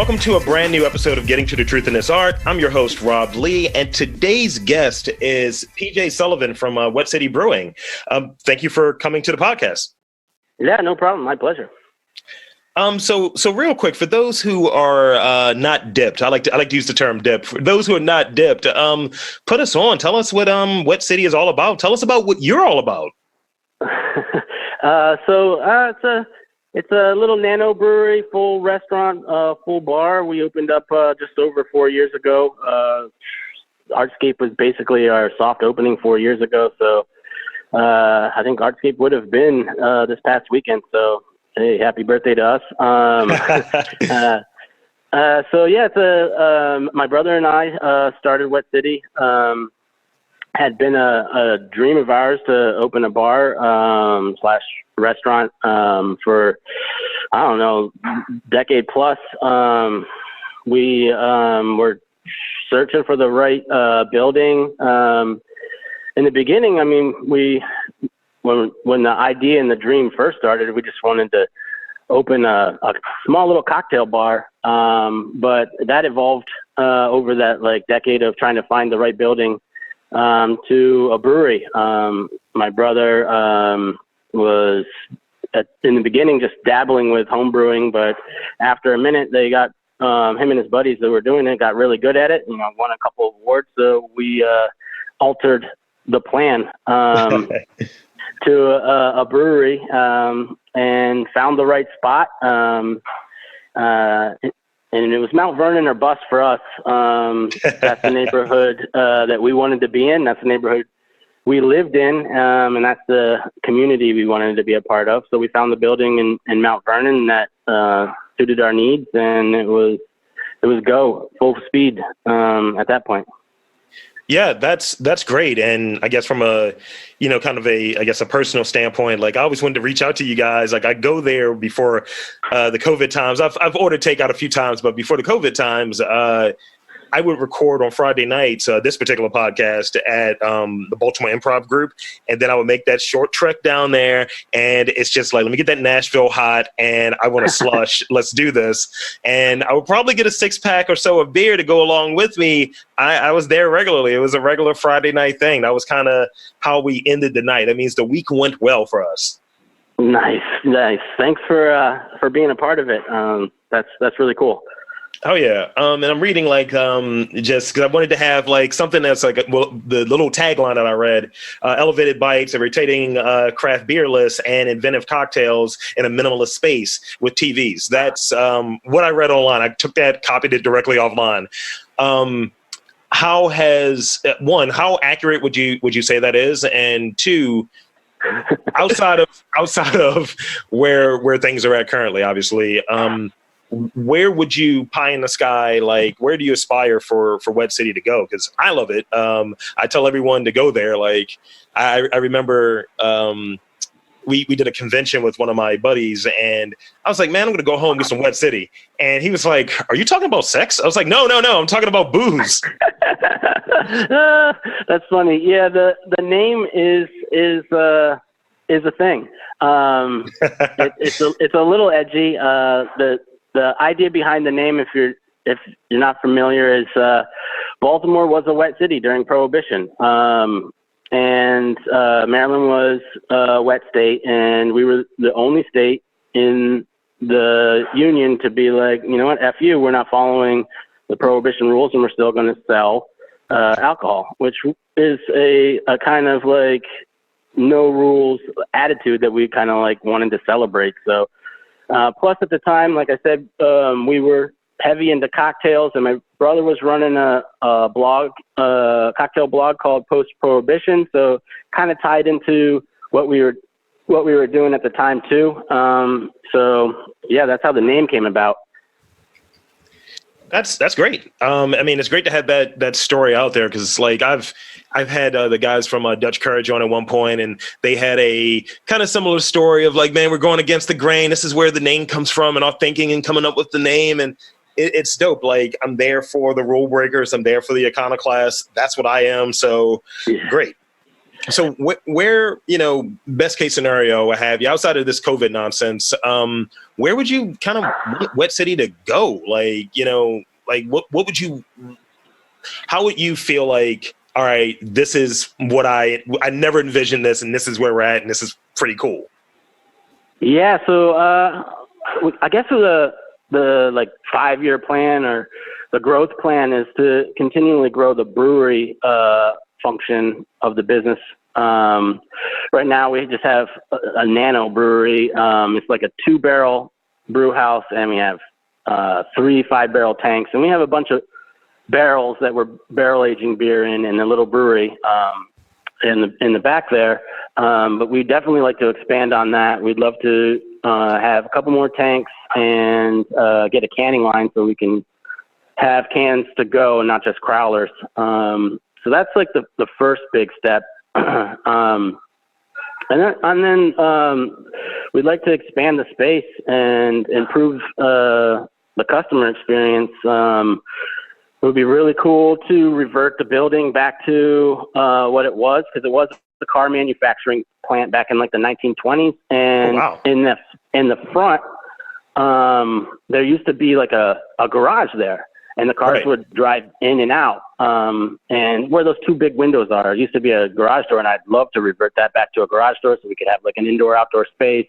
Welcome to a brand new episode of Getting to the Truth in This Art. I'm your host, Rob Lee, and today's guest is PJ Sullivan from Wet City Brewing. Thank you for coming to the podcast. Yeah, no problem. My pleasure. So real quick, for those who are not dipped, I like to use the term dip. For those who are not dipped, put us on. Tell us what Wet City is all about. Tell us about what you're all about. It's a little nano brewery, full restaurant, full bar. We opened up just over 4 years ago. Artscape was basically our soft opening 4 years ago. So I think Artscape would have been this past weekend. So hey, happy birthday to us. My brother and I started Wet City. Had been a dream of ours to open a bar slash restaurant for, I don't know, decade plus. We were searching for the right building. In the beginning, I mean, when the idea and the dream first started, we just wanted to open a small little cocktail bar. But that evolved over that decade of trying to find the right building to a brewery. My brother was in the beginning just dabbling with home brewing, but after a minute they got him and his buddies that were doing it got really good at it, won a couple of awards. So we altered the plan to a brewery and found the right spot. And it was Mount Vernon or bust for us. That's the neighborhood that we wanted to be in. That's the neighborhood we lived in, and that's the community we wanted to be a part of. So we found the building in Mount Vernon that suited our needs, and it was go full speed at that point. Yeah, that's great. And I guess from a personal standpoint, I always wanted to reach out to you guys. I go there before the COVID times. I've ordered takeout a few times, but before the COVID times, I would record on Friday nights this particular podcast at the Baltimore Improv Group, and then I would make that short trek down there. And it's just let me get that Nashville hot, and I want a slush. Let's do this. And I would probably get a 6-pack or so of beer to go along with me. I was there regularly. It was a regular Friday night thing. That was kind of how we ended the night. That means the week went well for us. Nice. Thanks for being a part of it. That's really cool. Oh yeah, and I'm reading just because I wanted to have something that's the little tagline that I read: elevated bites, a rotating craft beer list, and inventive cocktails in a minimalist space with TVs. That's what I read online. I took that, copied it directly offline. How accurate would you say that is? And two, outside of where things are at currently, obviously. Where would you pie in the sky? Where do you aspire for Wet City to go? Because I love it. I tell everyone to go there. I remember we did a convention with one of my buddies, and I was like, man, I'm going to go home with some Wet City. And he was like, are you talking about sex? I was like, no, I'm talking about booze. That's funny. Yeah, the name is a thing. It's a little edgy. The idea behind the name, if you're not familiar, is Baltimore was a wet city during Prohibition, and Maryland was a wet state, and we were the only state in the union to be like, you know what, F you, we're not following the Prohibition rules, and we're still going to sell alcohol, which is a kind of no rules attitude that we kind of wanted to celebrate. So. Plus, at the time, like I said, we were heavy into cocktails, and my brother was running a cocktail blog called Post Prohibition. So, kind of tied into what we were doing at the time too. That's how the name came about. That's great. It's great to have that story out there because I've had the guys from Dutch Courage on at one point, and they had a kind of similar story of man, we're going against the grain. This is where the name comes from, and our thinking and coming up with the name, and it's dope. I'm there for the rule breakers. I'm there for the iconoclasts. That's what I am. So great. So where, best case scenario, I have you outside of this COVID nonsense. Where would you kind of what city to go? What would you, how would you feel like, all right, this is what I never envisioned this, and this is where we're at, and this is pretty cool. Yeah. So, I guess the 5-year plan or the growth plan is to continually grow the brewery, function of the business. Right now we just have a nano brewery. It's like a 2-barrel brew house, and we have 3 5-barrel tanks, and we have a bunch of barrels that we're barrel aging beer in the little brewery in the back there. But we definitely like to expand on that. We'd love to have a couple more tanks and get a canning line so we can have cans to go and not just crowlers. So that's like the first big step. And then we'd like to expand the space and improve the customer experience. It would be really cool to revert the building back to what it was, because it was the car manufacturing plant back in like the 1920s. And in the front, there used to be like a garage there, and the cars would drive in and out. And where those 2 big windows are, it used to be a garage door, and I'd love to revert that back to a garage door so we could have like an indoor-outdoor space.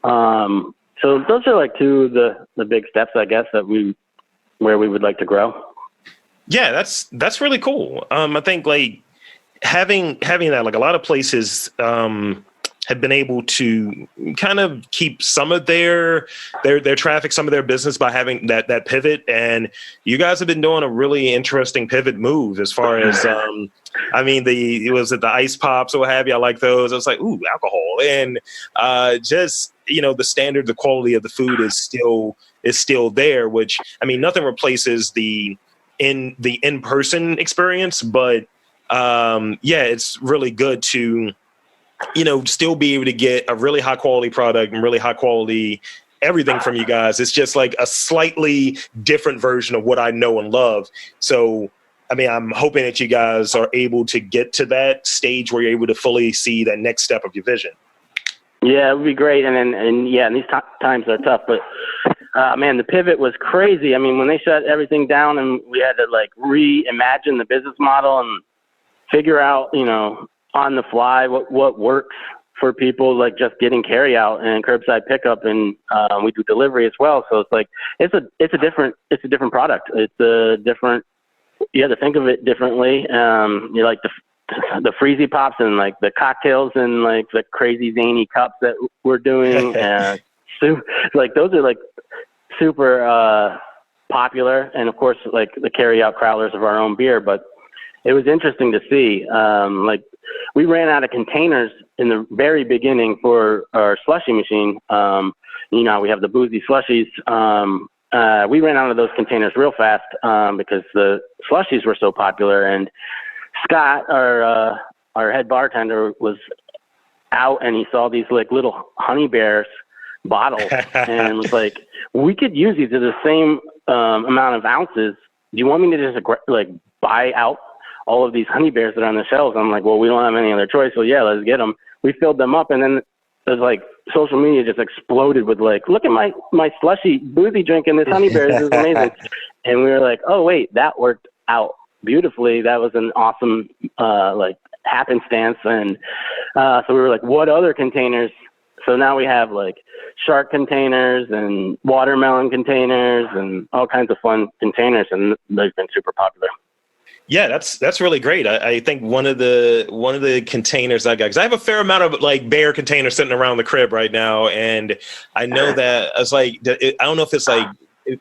So those are like 2 of the big steps, I guess, where we would like to grow. Yeah, that's really cool. I think like having that, like a lot of places have been able to kind of keep some of their traffic, some of their business by having that pivot. And you guys have been doing a really interesting pivot move as far as, it was at the ice pops or what have you. I like those. I was like, ooh, alcohol. And just, the standard, the quality of the food is still there, which, nothing replaces the in-person experience, but it's really good to, still be able to get a really high quality product and really high quality everything from you guys. It's just like a slightly different version of what I know and love. So, I'm hoping that you guys are able to get to that stage where you're able to fully see that next step of your vision. Yeah, it would be great. And these times are tough, but the pivot was crazy. When they shut everything down and we had to like reimagine the business model and figure out, on the fly what works for people, like just getting carry out and curbside pickup, and we do delivery as well. So it's like it's a different product. It's a different. You have to think of it differently. You like the freezy pops and like the cocktails and like the crazy zany cups that we're doing. Like those are like super popular, and of course like the carry out crowlers of our own beer. But it was interesting to see. Like we ran out of containers in the very beginning for our slushie machine. We have the boozy slushies. We ran out of those containers real fast because the slushies were so popular. And Scott, our head bartender, was out and he saw these like little honey bears bottles and was like, we could use these at the same amount of ounces. Do you want me to just like buy out all of these honey bears that are on the shelves? I'm like, well, we don't have any other choice. So yeah, let's get them. We filled them up, and then there's like social media just exploded with like, look at my slushy boozy drink and this honey bear. This is amazing. And we were like, oh wait, that worked out beautifully. That was an awesome like happenstance. And so we were like, what other containers? So now we have like shark containers and watermelon containers and all kinds of fun containers, and they've been super popular. Yeah, that's really great. I think one of the containers I got, because I have a fair amount of like bear containers sitting around the crib right now, and I know that I was like, I don't know if it's like,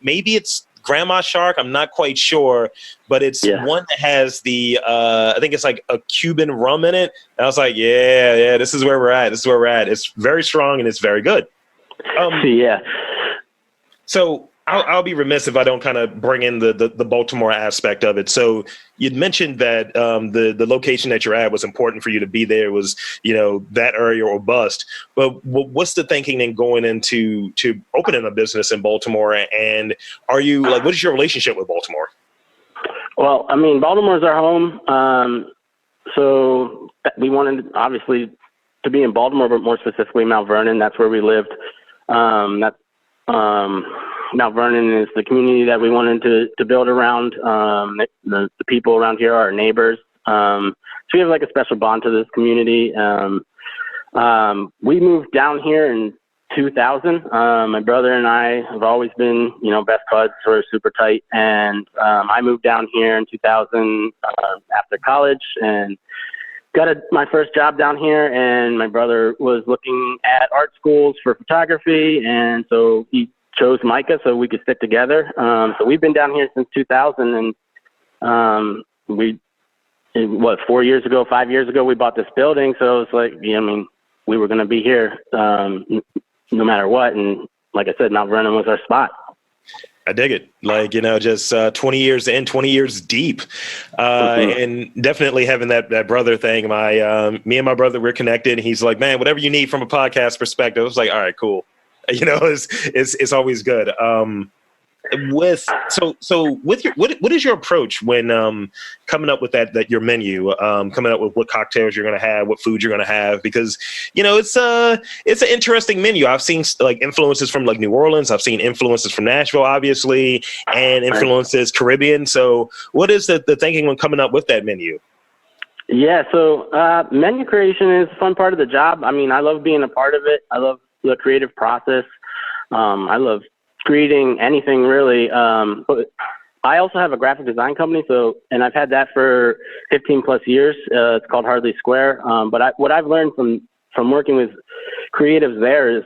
maybe it's Grandma Shark, I'm not quite sure, but it's one that has the I think it's like a Cuban rum in it. And I was like, yeah, this is where we're at. It's very strong and it's very good. So I'll be remiss if I don't kind of bring in the Baltimore aspect of it. So you'd mentioned that the location that you're at was important for you to be there. It was, that area or bust. But what's the thinking in going into opening a business in Baltimore? And are you what is your relationship with Baltimore? Well, Baltimore's our home. we wanted, obviously, to be in Baltimore, but more specifically Mount Vernon. That's where we lived. Mount Vernon is the community that we wanted to build around. The people around here are our neighbors. So we have like a special bond to this community. We moved down here in 2000. My brother and I have always been, best buds. We're super tight. And I moved down here in 2000 after college and got my first job down here. And my brother was looking at art schools for photography. And so he chose Micah so we could stick together. So we've been down here since 2000. And 5 years ago, we bought this building. So it's like, we were going to be here no matter what. And like I said, Mount Vernon was our spot. I dig it. Like, just 20 years in, 20 years deep. And definitely having that brother thing. Me and my brother, we're connected. He's like, man, whatever you need from a podcast perspective. I was like, all right, cool. It's always good. What is your approach when coming up with that your menu, coming up with what cocktails you're going to have, what food you're going to have? Because it's an interesting menu. I've seen like influences from like New Orleans. I've seen influences from Nashville, obviously, and influences Caribbean. So what is the thinking when coming up with that menu? Yeah, so menu creation is a fun part of the job. I love being a part of it. I love the creative process. I love creating anything really. But I also have a graphic design company, and I've had that for 15 plus years. It's called Hardly Square. But what I've learned from working with creatives there is,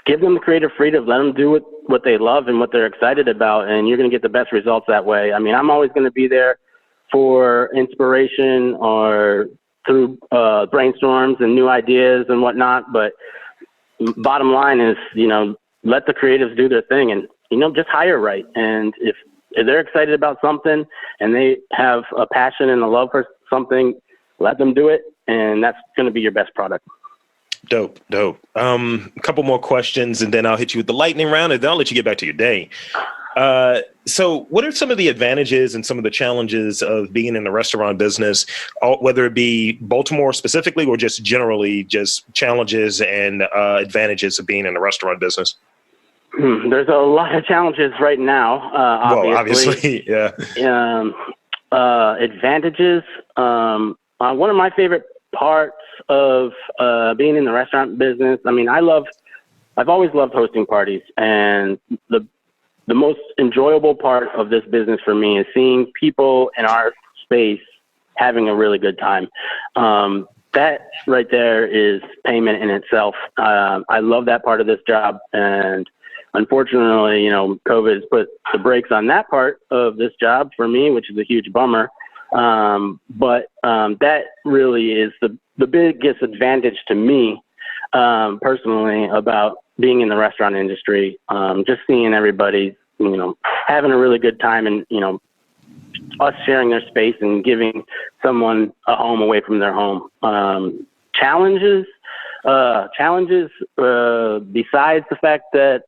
give them the creative freedom, let them do what they love and what they're excited about, and you're going to get the best results that way. I'm always going to be there for inspiration or through brainstorms and new ideas and whatnot. But bottom line is, let the creatives do their thing and, just hire right. And if they're excited about something and they have a passion and a love for something, let them do it. And that's going to be your best product. Dope. A couple more questions and then I'll hit you with the lightning round and then I'll let you get back to your day. So what are some of the advantages and some of the challenges of being in the restaurant business, whether it be Baltimore specifically or just generally just challenges and advantages of being in the restaurant business? There's a lot of challenges right now. Obviously, yeah. Advantages. One of my favorite parts of being in the restaurant business, I've always loved hosting parties, and the most enjoyable part of this business for me is seeing people in our space having a really good time. That right there is payment in itself. I love that part of this job. And unfortunately, COVID has put the brakes on that part of this job for me, which is a huge bummer. But that really is the biggest advantage to me, personally, about being in the restaurant industry. Just seeing everybody, having a really good time and, us sharing their space and giving someone a home away from their home. Challenges, besides the fact that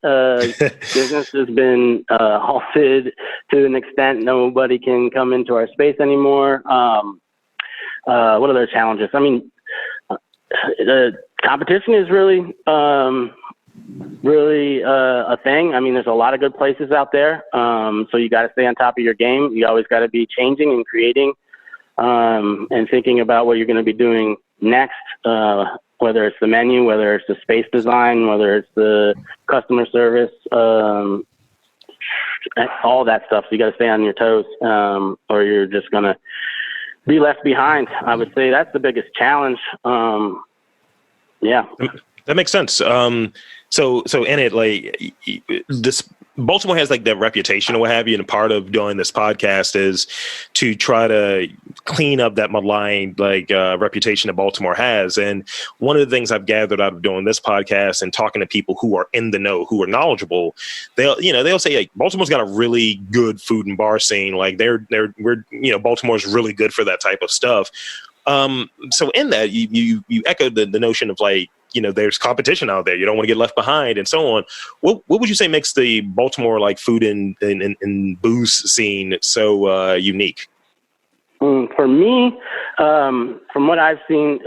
business has been halted to an extent, nobody can come into our space anymore. What other challenges? The competition is really a thing. There's a lot of good places out there. So you got to stay on top of your game. You always got to be changing and creating, and thinking about what you're going to be doing next, whether it's the menu, whether it's the space design, whether it's the customer service, all that stuff. So you got to stay on your toes, or you're just going to be left behind. I would say that's the biggest challenge. Yeah. That makes sense. So in it, like this, Baltimore has like that reputation or what have you. And a part of doing this podcast is to try to clean up that malign reputation that Baltimore has. And one of the things I've gathered out of doing this podcast and talking to people who are in the know, who are knowledgeable, they'll say like Baltimore's got a really good food and bar scene. Like Baltimore's really good for that type of stuff. So in that, you echoed the notion of like, there's competition out there. You don't want to get left behind and so on. What would you say makes the Baltimore like food and booze scene so unique? For me, from what I've seen,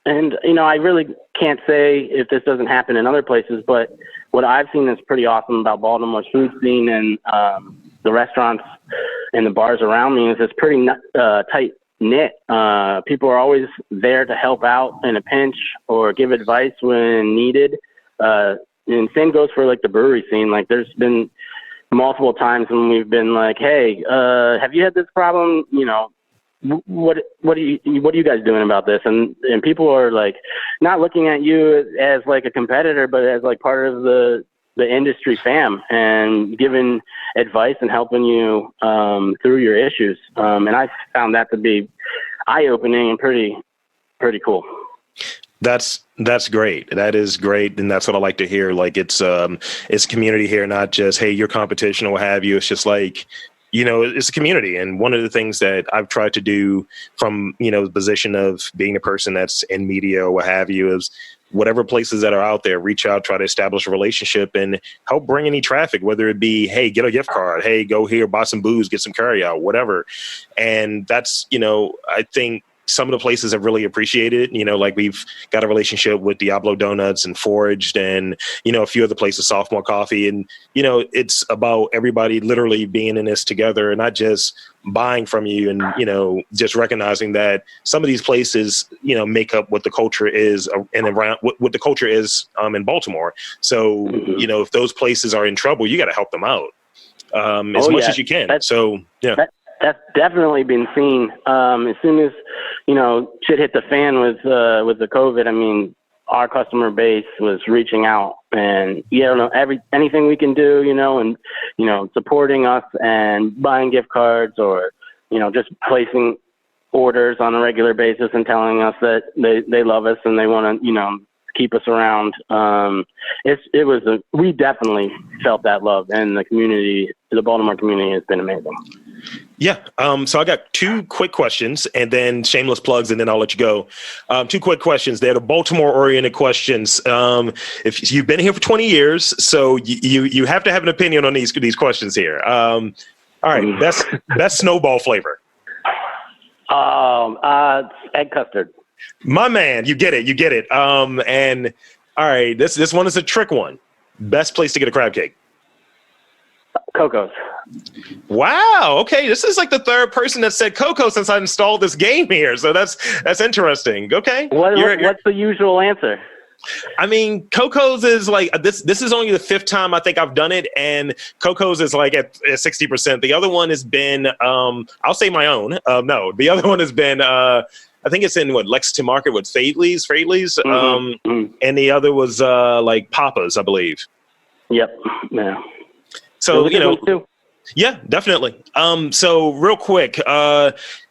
and, you know, I really can't say if this doesn't happen in other places, but what I've seen is pretty awesome about Baltimore's food scene and the restaurants and the bars around me is it's pretty tight knit. People are always there to help out in a pinch or give advice when needed. And same goes for like the brewery scene. Like there's been multiple times when we've been like, hey, have you had this problem? You know, what are you guys doing about this? And people are like not looking at you as like a competitor, but as like part of the industry fam and giving advice and helping you through your issues. And I found that to be eye-opening and pretty cool. That's great. That is great. And that's what I like to hear. Like it's community here, not just, hey, your competition or what have you. It's just like, you know, it's a community. And one of the things that I've tried to do from, you know, the position of being a person that's in media or what have you is whatever places that are out there, reach out, try to establish a relationship and help bring any traffic, whether it be, hey, get a gift card. Hey, go here, buy some booze, get some carry out, whatever. And that's, you know, I think some of the places have really appreciated it. You know, like we've got a relationship with Diablo Donuts and Foraged and, you know, a few other places, Sophomore Coffee. And, you know, it's about everybody literally being in this together and not just buying from you and, you know, just recognizing that some of these places, you know, make up what the culture is and around what the culture is in Baltimore. So, you know, if those places are in trouble, you got to help them out as much as you can. So, yeah. That's definitely been seen. As soon as, you know, shit hit the fan with the COVID, I mean, our customer base was reaching out and, you know, anything we can do, you know, and, you know, supporting us and buying gift cards or, you know, just placing orders on a regular basis and telling us that they love us and they want to, you know, keep us around. We definitely felt that love, and the community, the Baltimore community has been amazing. Yeah. So I got two quick questions and then shameless plugs, and then I'll let you go. Two quick questions. They're the Baltimore-oriented questions. If you've been here for 20 years, so you have to have an opinion on these questions here. All right. Best snowball flavor. Egg custard. My man, you get it. And all right, this one is a trick one. Best place to get a crab cake. Coco's. Wow. Okay. This is like the third person that said Coco since I installed this game here. So that's interesting. Okay. What's the usual answer? I mean, Coco's is like this is only the fifth time I think I've done it. And Coco's is like at 60%. The other one has been, I'll say my own. No, the other one has been, I think it's in Lexington Market with Fadley's. And the other was like Papa's, I believe. Yep. Yeah. So, you know, yeah, definitely. So real quick,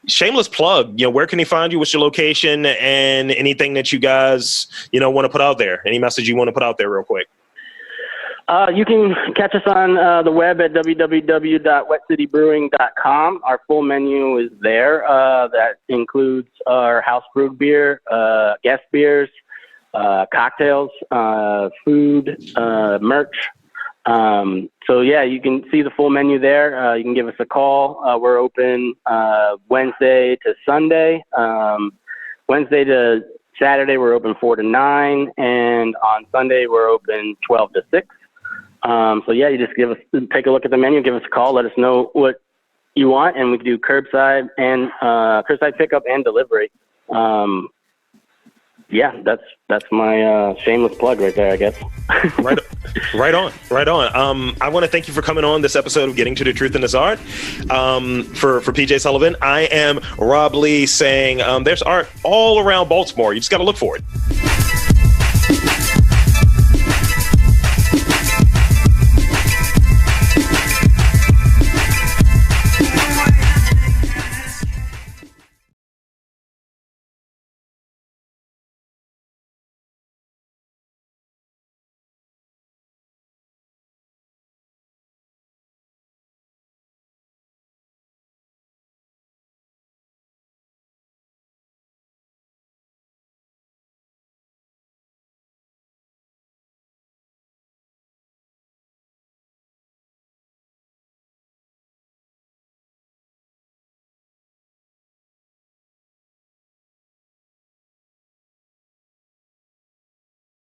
shameless plug, you know, where can he find you? What's your location and anything that you guys, you know, want to put out there? Any message you want to put out there real quick? You can catch us on the web at www.wetcitybrewing.com. Our full menu is there. That includes our house brewed beer, guest beers, cocktails, food, merch. So yeah, you can see the full menu there. You can give us a call. We're open Wednesday to Sunday. Wednesday to Saturday, we're open 4 to 9, and on Sunday, we're open 12 to 6. So yeah, you just take a look at the menu, give us a call, let us know what you want, and we can do curbside pickup and delivery. Yeah, that's my shameless plug right there, I guess. Right on. I want to thank you for coming on this episode of Getting to the Truth in This Art. For PJ Sullivan, I am Rob Lee saying there's art all around Baltimore. You just got to look for it.